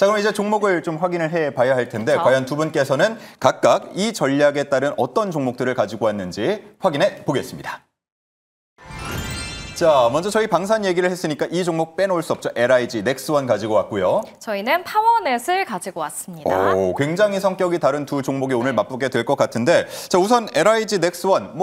자, 그럼 이제 종목을 좀 확인을 해봐야 할 텐데 과연 두 분께서는 각각 이 전략에 따른 어떤 종목들을 가지고 왔는지 확인해 보겠습니다. 자, 먼저 저희 방산 얘기를 했으니까 이 종목 빼놓을 수 없죠. LIG 넥스원 가지고 왔고요. 저희는 파워넷을 가지고 왔습니다. 굉장히 성격이 다른 두 종목이 오늘 맞붙게 될 것 같은데, 자, 우선 LIG 넥스원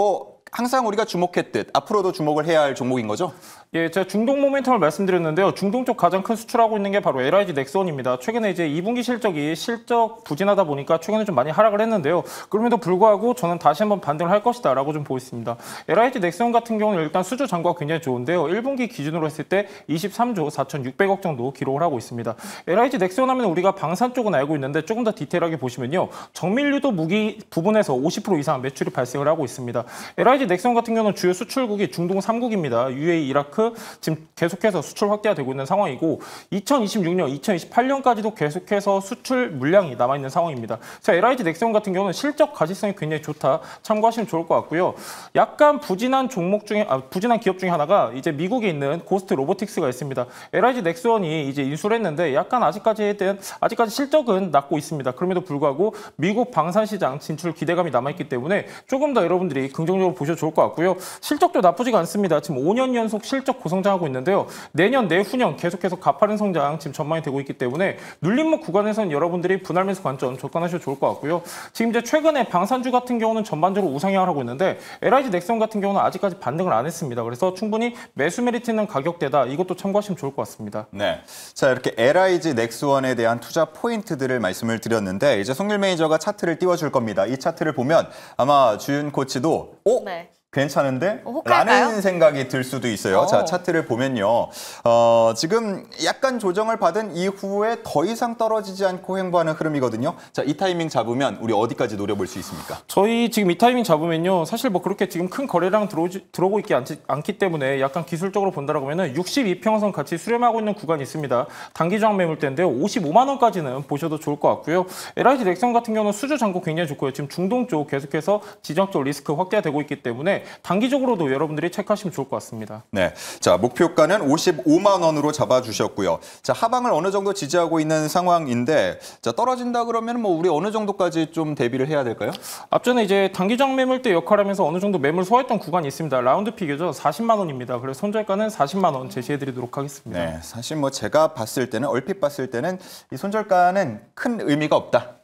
항상 우리가 주목했듯 앞으로도 주목을 해야 할 종목인 거죠? 예, 제가 중동 모멘텀을 말씀드렸는데요. 중동 쪽 가장 큰 수출하고 있는 게 바로 LIG 넥스원입니다. 최근에 이제 2분기 실적이 실적 부진하다 보니까 최근에 좀 많이 하락을 했는데요. 그럼에도 불구하고 저는 다시 한번 반등을 할 것이다 라고 좀 보고 있습니다. LIG 넥스원 같은 경우는 일단 수주 잔고가 굉장히 좋은데요. 1분기 기준으로 했을 때 23조 4,600억 정도 기록을 하고 있습니다. LIG 넥스원 하면 우리가 방산 쪽은 알고 있는데 조금 더 디테일하게 보시면요. 정밀유도 무기 부분에서 50% 이상 매출이 발생을 하고 있습니다. LIG 넥스원 같은 경우는 주요 수출국이 중동 3국입니다. UAE, 이라크, 지금 계속해서 수출 확대가 되고 있는 상황이고 2026년, 2028년까지도 계속해서 수출 물량이 남아있는 상황입니다. 그래서 LIG 넥스원 같은 경우는 실적 가시성이 굉장히 좋다. 참고하시면 좋을 것 같고요. 약간 부진한 기업 중에 하나가 이제 미국에 있는 고스트 로보틱스가 있습니다. LIG 넥스원이 이제 인수를 했는데 약간 아직까지 실적은 낮고 있습니다. 그럼에도 불구하고 미국 방산시장 진출 기대감이 남아있기 때문에 조금 더 여러분들이 긍정적으로 보셔도 좋을 것 같고요. 실적도 나쁘지가 않습니다. 지금 5년 연속 실적 고성장하고 있는데요. 내년, 내후년 계속해서 가파른 성장 지금 전망이 되고 있기 때문에 눌림목 구간에서는 여러분들이 분할 매수 관점 접근하셔도 좋을 것 같고요. 지금 이제 최근에 방산주 같은 경우는 전반적으로 우상향을 하고 있는데 LIG 넥스원 같은 경우는 아직까지 반등을 안 했습니다. 그래서 충분히 매수 메리트 있는 가격대다. 이것도 참고하시면 좋을 것 같습니다. 네, 자 이렇게 LIG 넥스원에 대한 투자 포인트들을 말씀을 드렸는데 이제 송길 매니저가 차트를 띄워줄 겁니다. 이 차트를 보면 아마 주윤 코치도 네. 괜찮은데? 혹할까요? 라는 생각이 들 수도 있어요. 자, 차트를 보면요. 지금 약간 조정을 받은 이후에 더 이상 떨어지지 않고 횡보하는 흐름이거든요. 자, 이 타이밍 잡으면 우리 어디까지 노려볼 수 있습니까? 저희 지금 이 타이밍 잡으면요. 사실 그렇게 지금 큰 거래량 들어오고 있지 않기 때문에 약간 기술적으로 본다라고 하면은 62평선 같이 수렴하고 있는 구간이 있습니다. 단기 저항 매물대인데요. 55만 원까지는 보셔도 좋을 것 같고요. LIG 넥스원 같은 경우는 수주 잔고 굉장히 좋고요. 지금 중동 쪽 계속해서 지정적 리스크 확대가 되고 있기 때문에 단기적으로도 여러분들이 체크하시면 좋을 것 같습니다. 네, 자 목표가는 55만 원으로 잡아주셨고요. 자 하방을 어느 정도 지지하고 있는 상황인데 자 떨어진다 그러면 우리 어느 정도까지 좀 대비를 해야 될까요? 앞전에 이제 단기적 매물대 역할하면서 어느 정도 매물 소화했던 구간이 있습니다. 라운드 픽이죠. 40만 원입니다. 그래서 손절가는 40만 원 제시해드리도록 하겠습니다. 네, 사실 제가 봤을 때는 얼핏 봤을 때는 이 손절가는 큰 의미가 없다.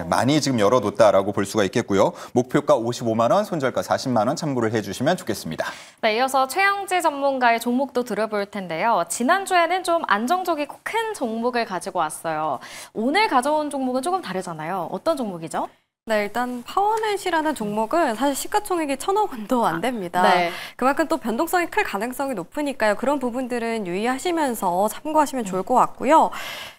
많이 지금 열어뒀다라고 볼 수가 있겠고요. 목표가 55만 원, 손절가 40만 원 참고를 해주시면 좋겠습니다. 네, 이어서 최영지 전문가의 종목도 들어볼 텐데요. 지난주에는 좀 안정적이고 큰 종목을 가지고 왔어요. 오늘 가져온 종목은 조금 다르잖아요. 어떤 종목이죠? 네, 일단 파워넷이라는 종목은 사실 시가총액이 1,000억 원도 안 됩니다. 네. 그만큼 또 변동성이 클 가능성이 높으니까요. 그런 부분들은 유의하시면서 참고하시면 좋을 것 같고요.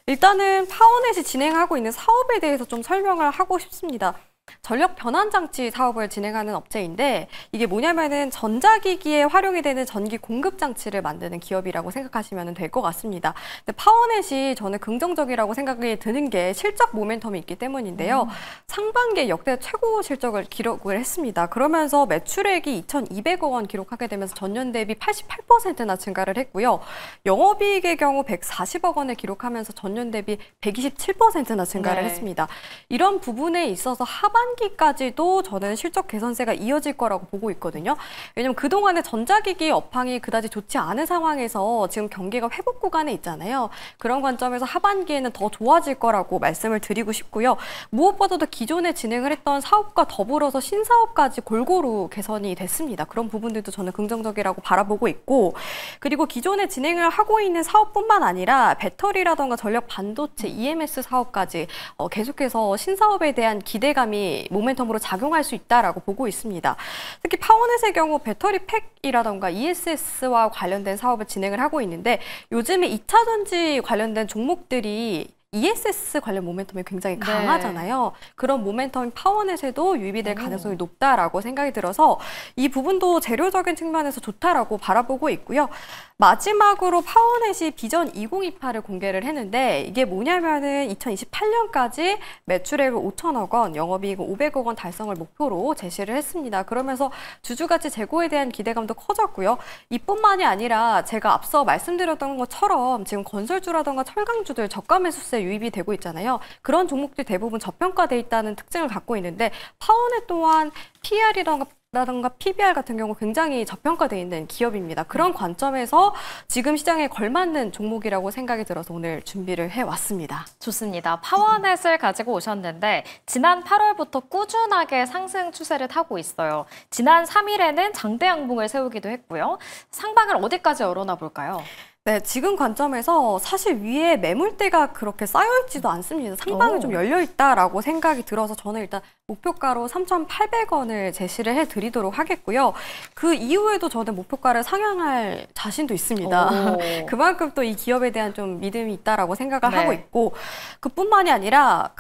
일단은 파워넷이 진행하고 있는 사업에 대해서 좀 설명을 하고 싶습니다. 전력 변환 장치 사업을 진행하는 업체인데 이게 뭐냐면은 전자기기에 활용이 되는 전기 공급 장치를 만드는 기업이라고 생각하시면 될 것 같습니다. 근데 파워넷이 저는 긍정적이라고 생각이 드는 게 실적 모멘텀이 있기 때문인데요. 상반기에 역대 최고 실적을 기록을 했습니다. 그러면서 매출액이 2,200억 원 기록하게 되면서 전년 대비 88%나 증가를 했고요. 영업이익의 경우 140억 원을 기록하면서 전년 대비 127%나 증가를 했습니다. 이런 부분에 있어서 하반기까지도 저는 실적 개선세가 이어질 거라고 보고 있거든요. 왜냐면 그동안에 전자기기 업황이 그다지 좋지 않은 상황에서 지금 경기가 회복 구간에 있잖아요. 그런 관점에서 하반기에는 더 좋아질 거라고 말씀을 드리고 싶고요. 무엇보다도 기존에 진행을 했던 사업과 더불어서 신사업까지 골고루 개선이 됐습니다. 그런 부분들도 저는 긍정적이라고 바라보고 있고, 그리고 기존에 진행을 하고 있는 사업뿐만 아니라 배터리라던가 전력 반도체, EMS 사업까지 계속해서 신사업에 대한 기대감이 모멘텀으로 작용할 수 있다라고 보고 있습니다. 특히 파워넷의 경우 배터리 팩이라던가 ESS와 관련된 사업을 진행을 하고 있는데 요즘에 2차 전지 관련된 종목들이 ESS 관련 모멘텀이 굉장히 강하잖아요. 그런 모멘텀이 파워넷에도 유입이 될 가능성이 높다라고 생각이 들어서 이 부분도 재료적인 측면에서 좋다라고 바라보고 있고요. 마지막으로 파워넷이 비전 2028을 공개를 했는데 이게 뭐냐면은 2028년까지 매출액을 5천억 원, 영업이익은 500억 원 달성을 목표로 제시를 했습니다. 그러면서 주주가치 제고에 대한 기대감도 커졌고요. 이뿐만이 아니라 제가 앞서 말씀드렸던 것처럼 지금 건설주라던가 철강주들 저가 매수세 유입이 되고 있잖아요. 그런 종목들이 대부분 저평가돼 있다는 특징을 갖고 있는데 파워넷 또한 PER이라던가 PBR 같은 경우 굉장히 저평가돼 있는 기업입니다. 그런 관점에서 지금 시장에 걸맞는 종목이라고 생각이 들어서 오늘 준비를 해왔습니다. 좋습니다. 파워넷을 가지고 오셨는데 지난 8월부터 꾸준하게 상승 추세를 타고 있어요. 지난 3일에는 장대 양봉을 세우기도 했고요. 상방을 어디까지 열어놔 볼까요? 네, 지금 관점에서 사실 위에 매물대가 그렇게 쌓여있지도 않습니다. 상방이 좀 열려있다라고 생각이 들어서 저는 일단 목표가로 3,800원을 제시를 해드리도록 하겠고요. 그 이후에도 저는 목표가를 상향할 자신도 있습니다. 그만큼 또 이 기업에 대한 좀 믿음이 있다라고 생각을 네. 하고 있고 그뿐만이 아니라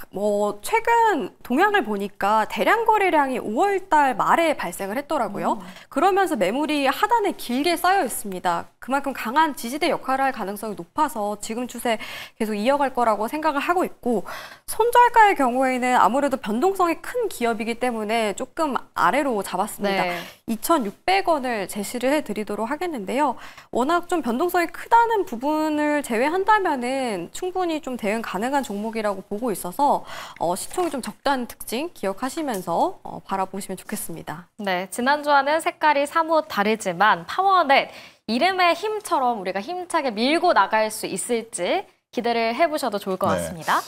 최근 동향을 보니까 대량 거래량이 5월달 말에 발생을 했더라고요. 그러면서 매물이 하단에 길게 쌓여 있습니다. 그만큼 강한 지지대 역할을 할 가능성이 높아서 지금 추세 계속 이어갈 거라고 생각을 하고 있고 손절가의 경우에는 아무래도 변동성이 큰 기업이기 때문에 조금 아래로 잡았습니다. 네. 2,600원을 제시를 해드리도록 하겠는데요. 워낙 좀 변동성이 크다는 부분을 제외한다면은 충분히 좀 대응 가능한 종목이라고 보고 있어서 시총이 좀 적다는 특징 기억하시면서 바라보시면 좋겠습니다. 네, 지난주와는 색깔이 사뭇 다르지만 파워넷 이름의 힘처럼 우리가 힘차게 밀고 나갈 수 있을지 기대를 해보셔도 좋을 것 네. 같습니다.